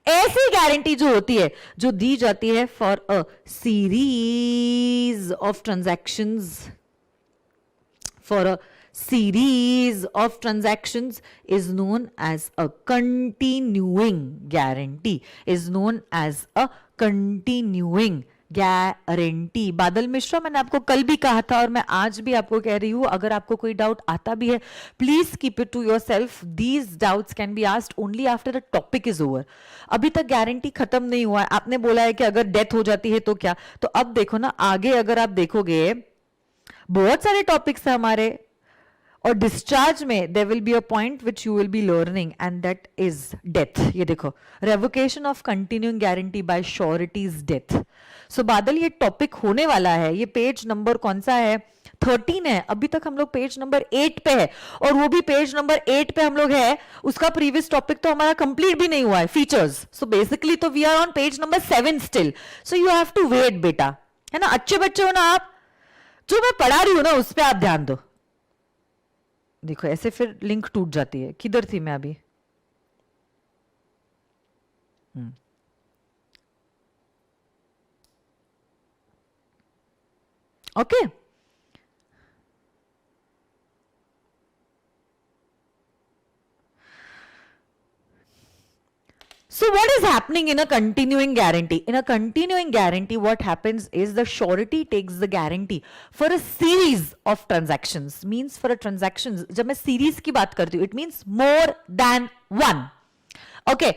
ऐसी गारंटी जो होती है, जो दी जाती है for a series of transactions, for a series of transactions is known as a continuing guarantee, is known as a continuing guarantee. बादल मिश्रा, मैंने आपको कल भी कहा था और मैं आज भी आपको कह रही हूं, अगर आपको कोई डाउट आता भी है please keep it to yourself. These doubts can be asked only after the topic is over. अभी तक गारंटी खत्म नहीं हुआ है। आपने बोला है कि अगर डेथ हो जाती है तो क्या, तो अब देखो ना आगे, अगर आप देखोगे बहुत सारे टॉपिक्स है हमारे, और डिस्चार्ज में there will be a point which you will be learning and that is death. ये देखो, revocation of continuing guarantee by surety is death. So Badal ये टॉपिक होने वाला है। ये पेज नंबर कौन सा है? 13 है। अभी तक हम लोग पेज नंबर 8 पे है, और वो भी पेज नंबर 8 पे हम लोग है, उसका प्रीवियस टॉपिक तो हमारा कंप्लीट भी नहीं हुआ है, फीचर्स। सो बेसिकली तो we are on page number 7 still. So you have to wait बेटा, है ना। अच्छे बच्चे हो ना आप, जो मैं पढ़ा रही हूं ना उस पर आप ध्यान दो। देखो ऐसे फिर लिंक टूट जाती है। किधर थी मैं अभी? Okay So what is happening in a continuing guarantee? In a continuing guarantee, what happens is the surety takes the guarantee for a series of transactions. Means for a transactions, जब मैं series की बात करती हूँ, it means more than one. Okay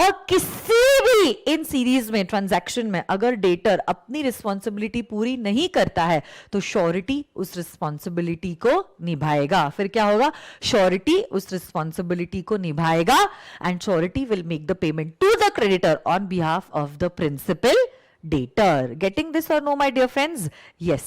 और किसी भी in series में ट्रांजैक्शन में अगर डेटर अपनी रिस्पॉन्सिबिलिटी पूरी नहीं करता है तो श्योरिटी उस रिस्पॉन्सिबिलिटी को निभाएगा। फिर क्या होगा? श्योरिटी उस रिस्पॉन्सिबिलिटी को निभाएगा and surety will make the payment to the creditor on behalf of the principal debtor. Getting this और no my dear friends? Yes,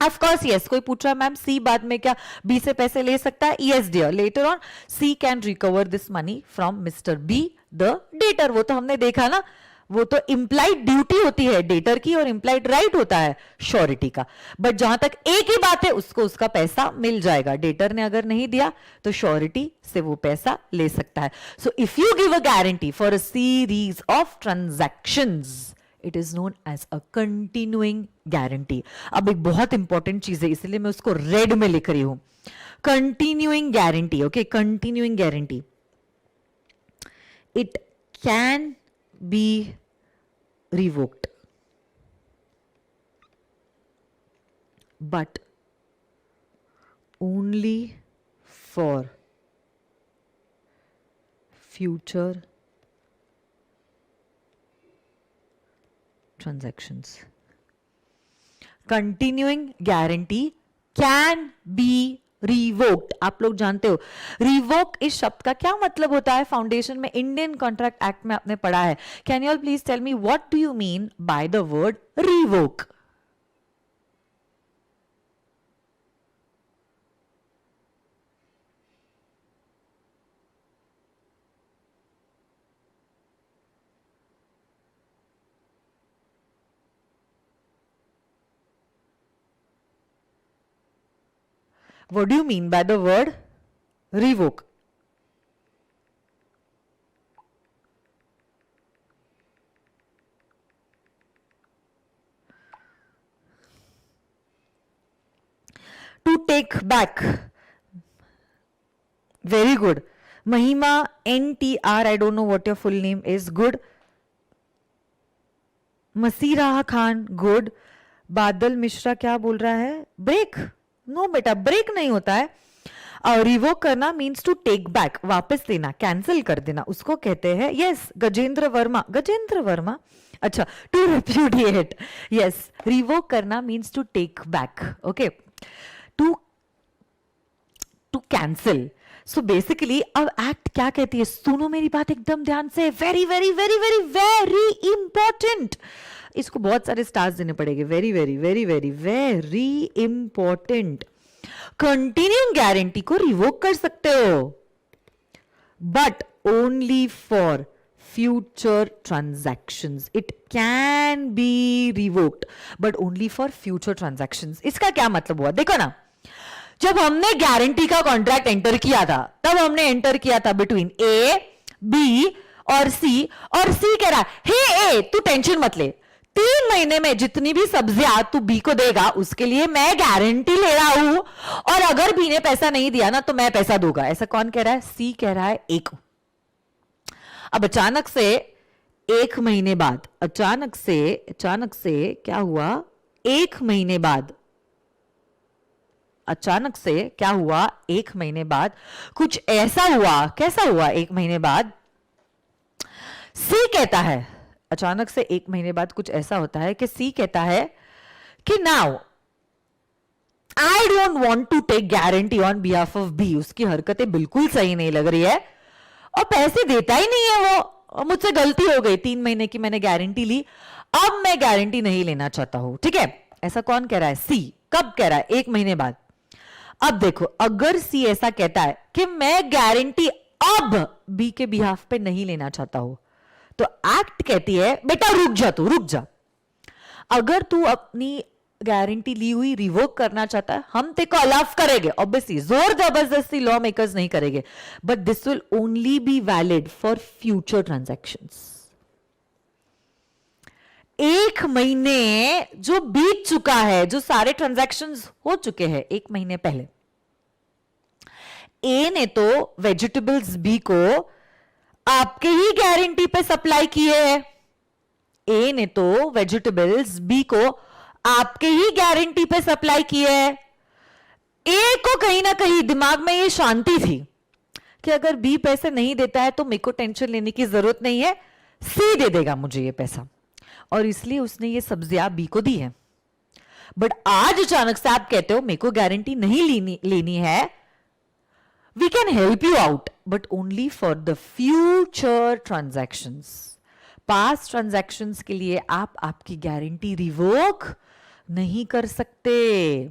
of course yes. कोई पूछ रहा है मैम सी बाद में क्या बी से पैसे ले सकता है? Yes dear, later on C can recover this money from mister B the debtor. वो तो हमने देखा ना, वो तो इंप्लाइड ड्यूटी होती है डेटर की और इंप्लाइड राइट होता है श्योरिटी का। बट जहां तक एक ही बात है, उसको उसका पैसा मिल जाएगा। डेटर ने अगर नहीं दिया तो श्योरिटी से वो पैसा ले सकता है। So if you give a guarantee for a series of transactions, it is known as a continuing guarantee. अब एक बहुत इंपॉर्टेंट चीज है, इसलिए मैं उसको रेड में लिख रही हूं. Continuing guarantee. Okay, continuing guarantee. It can B revoked, but only for future transactions. Continuing guarantee can be revoked. आप लोग जानते हो रिवोक इस शब्द का क्या मतलब होता है. फाउंडेशन में इंडियन कॉन्ट्रैक्ट एक्ट में आपने पढ़ा है. Can you all please tell me what do you mean by the word revoke. What do you mean by the word revoke? To take back. Very good. Mahima NTR, I don't know what your full name is. Good. Masira Khan, good. Badal Mishra क्या बोल रहा है? Break. No बेटा, break नहीं होता है. Revoke करना means to take back, वापस लेना, कैंसिल कर देना, उसको कहते हैं. यस, गजेंद्र वर्मा. गजेंद्र वर्मा, अच्छा. To repudiate. यस, रिवोक करना means to take back. Okay, to cancel. So basically अब एक्ट क्या कहती है, सुनो मेरी बात एकदम ध्यान से. Very very very very very important. इसको बहुत सारे स्टार्स देने पड़ेंगे. Very very very very very important. Continuing guarantee को रिवोक कर सकते हो, but only for future transactions. It can be revoked but only for future transactions. इसका क्या मतलब हुआ, देखो ना. जब हमने गारंटी का कॉन्ट्रैक्ट एंटर किया था, तब हमने एंटर किया था बिटवीन ए, बी और सी. और सी कह रहा है, हे ए, तू टेंशन मत ले, 3 महीने में जितनी भी सब्जियां तू बी को देगा उसके लिए मैं गारंटी ले रहा हूं, और अगर बी ने पैसा नहीं दिया ना तो मैं पैसा दूंगा. ऐसा कौन कह रहा है? सी कह रहा है ए को. अब अचानक से 1 महीने बाद, अचानक से क्या हुआ? 1 महीने बाद, अचानक से क्या हुआ? 1 महीने बाद कुछ ऐसा हुआ. कैसा हुआ? 1 महीने बाद सी कहता है, अचानक से 1 महीने बाद कुछ ऐसा होता है कि सी कहता है कि now I don't want to take guarantee on behalf of B. उसकी हरकतें बिल्कुल सही नहीं लग रही है और पैसे देता ही नहीं है वो. मुझसे गलती हो गई, 3 महीने की मैंने गारंटी ली, अब मैं गारंटी नहीं लेना चाहता हूं. ठीक है, ऐसा कौन कह रहा है? सी. कब कह रहा है? 1 महीने बाद. अब देखो, अगर सी ऐसा कहता है कि मैं गारंटी अब बी के बिहाफ पे नहीं लेना चाहता हूं, तो एक्ट कहती है बेटा रुक जा, तू रुक जा. अगर तू अपनी गारंटी ली हुई रिवोक करना चाहता है, हम तेको अलाउ करेंगे. ऑब्वियसली जोर जबरदस्ती लॉ मेकर्स नहीं करेंगे, but this will only be valid for future transactions. 1 महीने जो बीत चुका है, जो सारे ट्रांजैक्शंस हो चुके हैं 1 महीने पहले, ए ने तो वेजिटेबल्स बी को आपके ही गारंटी पे सप्लाई किए हैं. ए ने तो वेजिटेबल्स बी को आपके ही गारंटी पे सप्लाई किए हैं. ए को कहीं ना कहीं दिमाग में ये शांति थी कि अगर बी पैसे नहीं देता है तो मेरे को टेंशन लेने की जरूरत नहीं है, सी दे देगा मुझे ये पैसा, और इसलिए उसने ये सब्जियां बी को दी है. बट आज अचानक से आप कहते हो मेरे को गारंटी नहीं लेनी है. We can help you out but only for the future transactions. Past transactions के लिए आप आपकी गारंटी रिवोक नहीं कर सकते.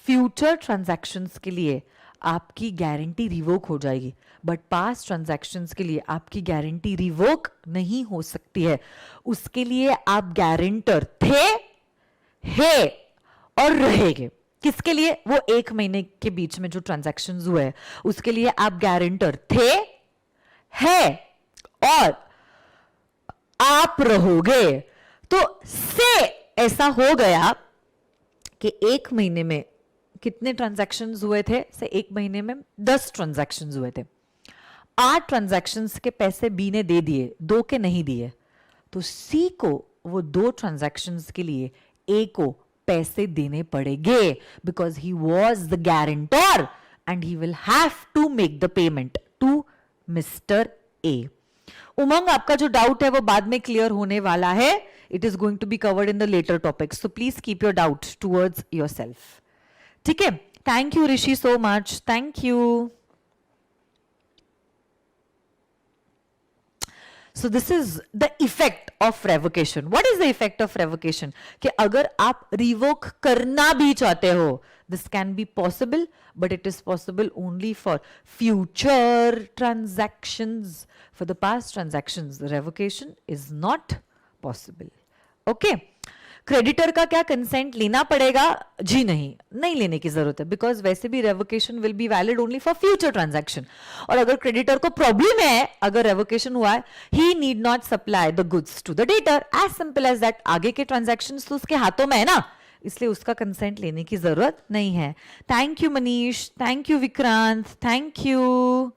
फ्यूचर ट्रांजैक्शंस के लिए आपकी गारंटी रिवोक हो जाएगी, बट पास्ट ट्रांजैक्शंस के लिए आपकी गारंटी रिवोक नहीं हो सकती है. उसके लिए आप गारंटर थे, है और रहेंगे. किसके लिए? वो 1 महीने के बीच में जो ट्रांजैक्शंस हुए हैं उसके लिए आप गारंटर थे, है और आप रहोगे, तो से ऐसा हो गया कि एक महीने में कितने ट्रांजैक्शंस हुए थे? से एक महीने में 10 ट्रांजैक्शंस हुए थे। 8 ट्रांजैक्शंस के पैसे बी ने दे दिए, 2 के नहीं दिए, तो सी को वो 2 ट्रांजैक्शंस के लिए ए को पैसे देने पड़ेंगे, because he was the guarantor and he will have to make the payment to mister A. Umang, आपका जो डाउट है वो बाद में क्लियर होने वाला है. It is going to be covered in the later topics, so please keep your doubt towards yourself. ठीक है, thank you Rishi so much, thank you. So this is the effect of revocation. What is the effect of revocation? कि अगर आप revoke करना भी चाहते हो, this can be possible, but it is possible only for future transactions. For the past transactions, the revocation is not possible. Okay? Creditor का क्या consent लेना पड़ेगा? जी नहीं, नहीं लेने की जरूरत है, बिकॉज वैसे भी revocation will be valid only for future transaction. और अगर क्रेडिटर को प्रॉब्लम है, अगर रेवोकेशन हुआ है, he need not supply the goods to the debtor. As simple as that. आगे के ट्रांजैक्शन तो उसके हाथों में है ना, इसलिए उसका कंसेंट लेने की जरूरत नहीं है. Thank you Manish, thank you Vikrant, thank you.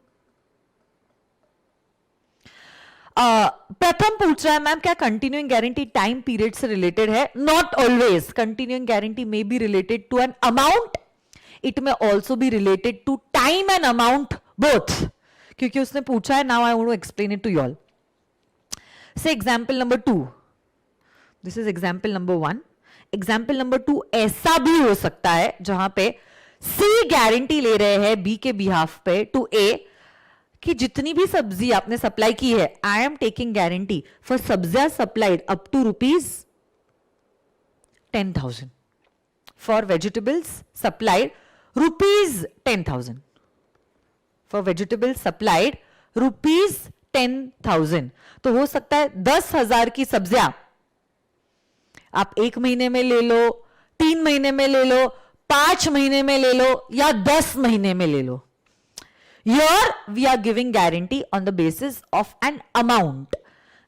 Pratham पूछ रहा है मैम क्या कंटिन्यूइंग गारंटी टाइम पीरियड से रिलेटेड है? Not always. Continuing guarantee may be related to an amount, it may also be related to time and amount, both. क्योंकि उसने पूछा है. Now I want to explain it to you all. Say example number 2, this is example number 1. Example number 2 ऐसा भी हो सकता है जहां पे सी गारंटी ले रहे हैं बी के बिहाफ पे टू ए कि जितनी भी सब्जी आपने सप्लाई की है, I am taking guarantee for सब्जियां supplied up to ₹10,000. For vegetables supplied ₹10,000. For vegetables supplied ₹10,000. तो हो सकता है 10,000 की सब्जियां आप 1 महीने में ले लो, 3 महीने में ले लो, 5 महीने में ले लो, या 10 महीने में ले लो. Here we are giving guarantee on the basis of an amount,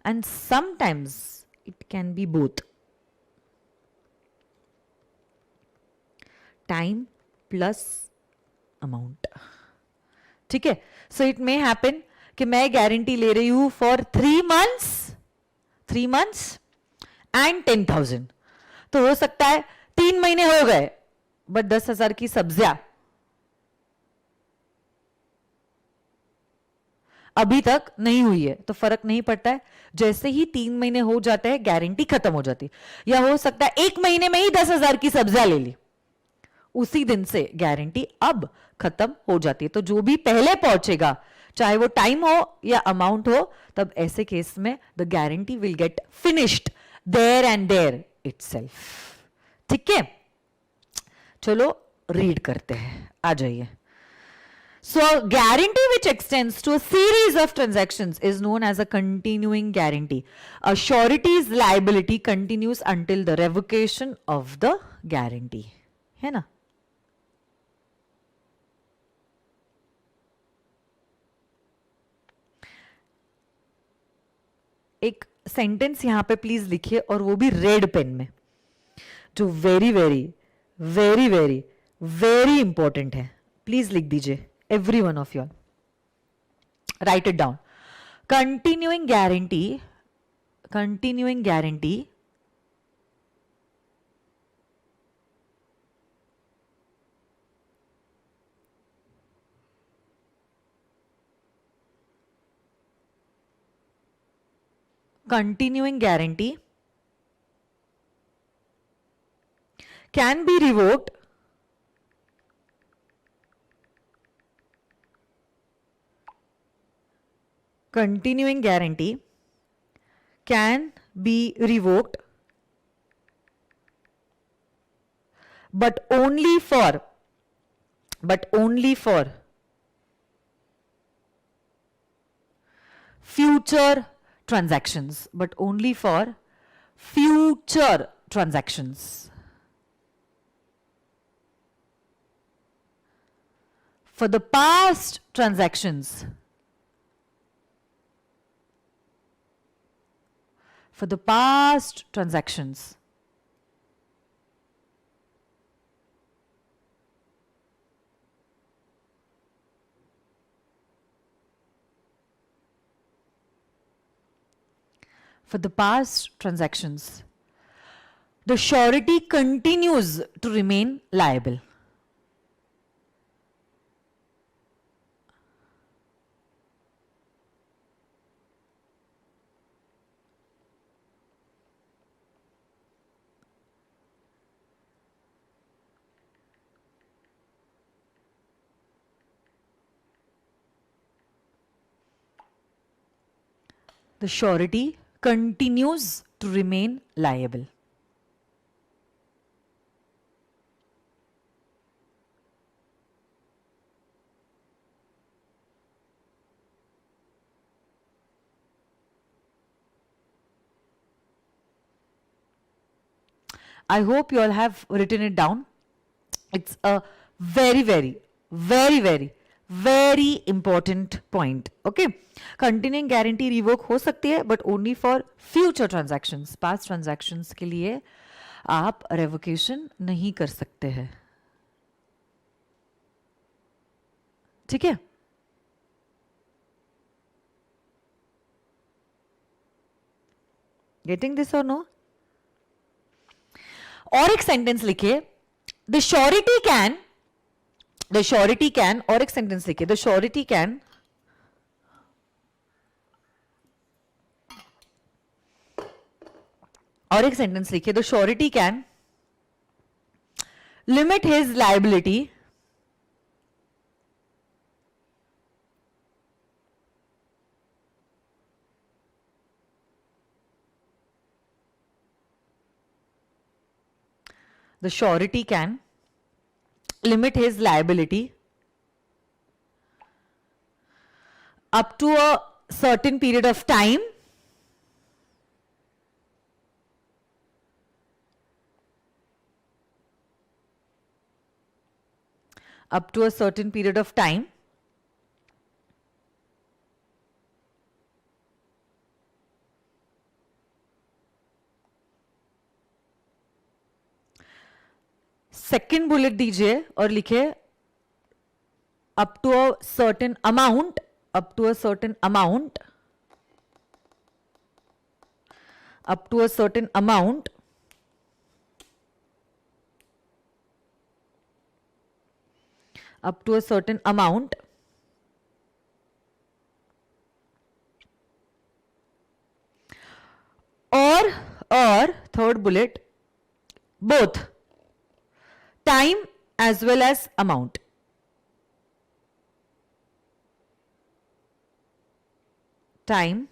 and sometimes it can be both time plus amount. ठीक है, so it may happen कि मैं गारंटी ले रही हूं for 3 months and 10,000. तो हो सकता है 3 महीने हो गए बट 10,000 की सब्जियां अभी तक नहीं हुई है, तो फर्क नहीं पड़ता है. जैसे ही 3 महीने हो जाते हैं गारंटी खत्म हो जाती. या हो सकता है 1 महीने में ही 10,000 की सब्जियां ले ली, उसी दिन से गारंटी अब खत्म हो जाती है. तो जो भी पहले पहुंचेगा, चाहे वो टाइम हो या अमाउंट हो, तब ऐसे केस में the guarantee will get finished there and there itself. ठीक है, चलो रीड करते हैं, आ जाइए. So a guarantee which extends to a series of transactions is known as a continuing guarantee. A surety's liability continues until the revocation of the guarantee. है ना? एक sentence यहां पे प्लीज लिखिए, और वो भी रेड पेन में, जो very very very very very important है. प्लीज लिख दीजिए, every one of you. Write it down. Continuing guarantee can be revoked continuing guarantee can be revoked, but only for future transactions. But only for future transactions. For the past transactions, for the past transactions. For the past transactions, the surety continues to remain liable. The surety continues to remain liable. I hope you all have written it down. It's a very important point. Okay. Continuing guarantee revoke हो सकती है, but only for future transactions. Past transactions के लिए आप revocation नहीं कर सकते हैं. ठीक है? Getting this or no? और एक सेंटेंस लिखिए, द श्योरिटी कैन, और एक सेंटेंस लिखिए, द श्योरिटी कैन और एक सेंटेंस लिखिए, the surety can limit his liability the surety can limit his liability up to a certain period of time second bullet दीजिए और लिखिए up to a certain amount up to a certain amount up to a certain amount up to a certain amount or third bullet, both time as well as amount. Time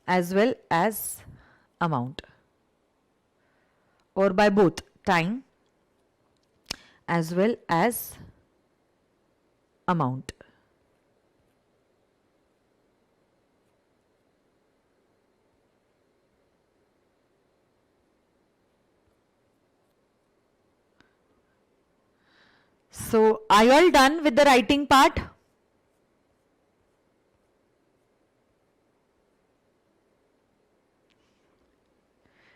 as well as amount, or by both time as well as amount. So, are you all done with the writing part?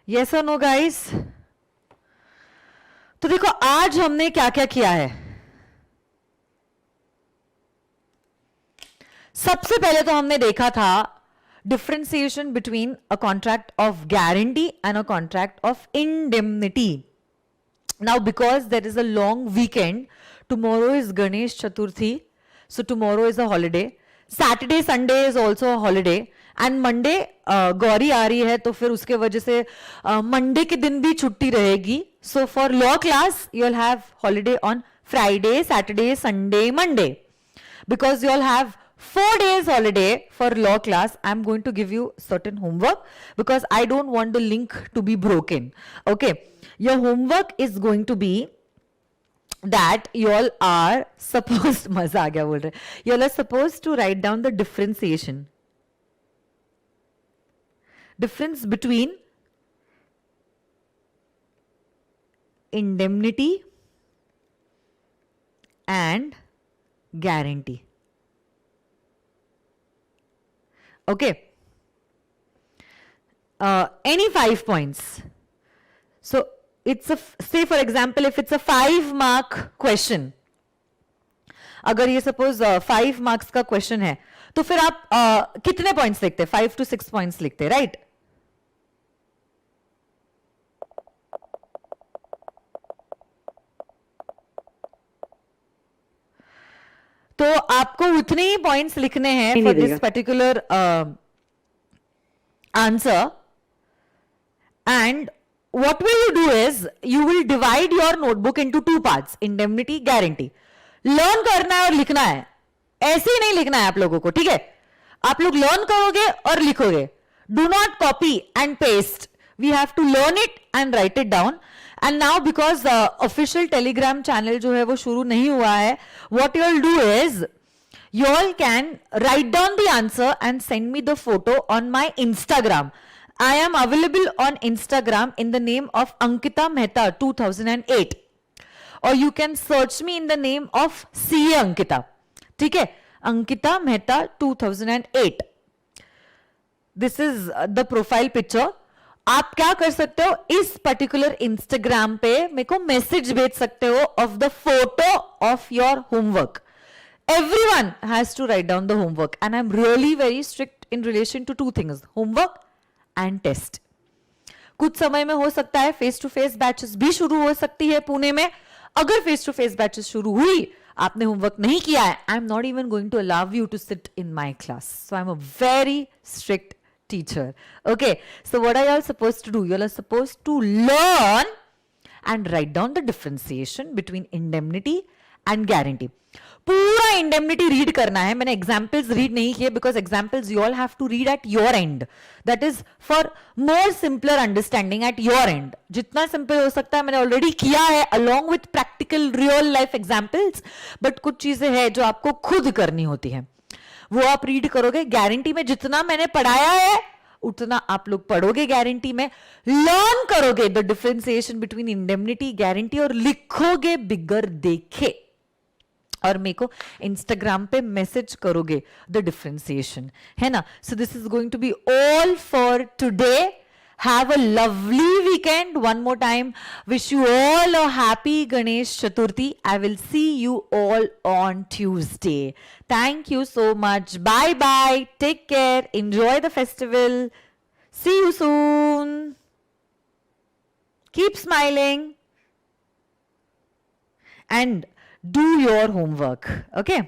Yes or no, guys? तो देखो आज हमने क्या क्या किया है. सबसे पहले तो हमने देखा था differentiation between a contract of guarantee and a contract of indemnity. Now, because there is a long weekend, tomorrow is Ganesh Chaturthi, so tomorrow is a holiday. Saturday, Sunday is also a holiday. And Monday Gauri आ रही है तो फिर उसके वजह से Monday के दिन भी छुट्टी रहेगी. So for law class you will have holiday on Friday, Saturday, Sunday, Monday. Because you will have 4 days holiday for law class, I'm going to give you certain homework because I don't want the link to be broken. Okay, your homework is going to be that you all are supposed मजा आ गया बोल रहे, you all are supposed to write down the difference between indemnity and guarantee. Okay. Any 5 points. So it's a, say for example, if it's a 5 mark question, अगर ये suppose 5 marks का question है, तो फिर आप कितने पॉइंट्स लिखते हैं? 5 to 6 पॉइंट्स लिखते हैं, राइट? तो आपको उतने ही पॉइंट्स लिखने हैं for this particular answer. And what will you do is you will divide your notebook into 2 parts, indemnity, guarantee. Learn करना है और लिखना है, ऐसे ही नहीं लिखना है आप लोगों को, ठीक है? आप लोग लर्न करोगे और लिखोगे. Do not copy and paste. We have to learn it and write it down. And now because official Telegram channel जो है वो शुरू नहीं हुआ है, what you will do is you all can write down the answer and send me the photo on my Instagram. I am available on Instagram in the name of Ankita Mehta 2008, or you can search me in the name of CA Ankita. ठीक है, Ankita Mehta 2008. This is the profile picture. आप क्या कर सकते हो, इस particular Instagram पे मेरे को मैसेज भेज सकते हो of the photo of your homework. Everyone has to write down the homework, and I'm really very strict in relation to 2 things, homework and test. कुछ समय में हो सकता है फेस टू फेस बैचेस भी शुरू हो सकती है पुणे में. अगर फेस टू फेस बैचेस शुरू हुई, आपने होमवर्क नहीं किया है, I am not even going to allow you to sit in my class. So I am a very strict teacher. Okay, so what are you all supposed to do? You all are supposed to learn and write down the differentiation between indemnity and guarantee. पूरा indemnity read करना है. मैंने examples read नहीं किए because examples you all have to read at your end. That is for more simpler understanding at your end. जितना simple हो सकता है मैंने ऑलरेडी किया है along with practical real life examples. But कुछ चीजें हैं जो आपको खुद करनी होती है, वो आप रीड करोगे. गारंटी में जितना मैंने पढ़ाया है उतना आप लोग पढ़ोगे. गारंटी में लर्न करोगे the differentiation between indemnity guarantee, और लिखोगे बिगर देखे, और मेरे को इंस्टाग्राम पे मैसेज करोगे द डिफरेंशिएशन, है ना? So this is going to be all for today. Have a lovely weekend. One more time wish you all a happy Ganesh Chaturthi. I will see you all on Tuesday. Thank you so much. Bye bye. Take care. Enjoy the festival. See you soon. Keep smiling and do your homework. Okay.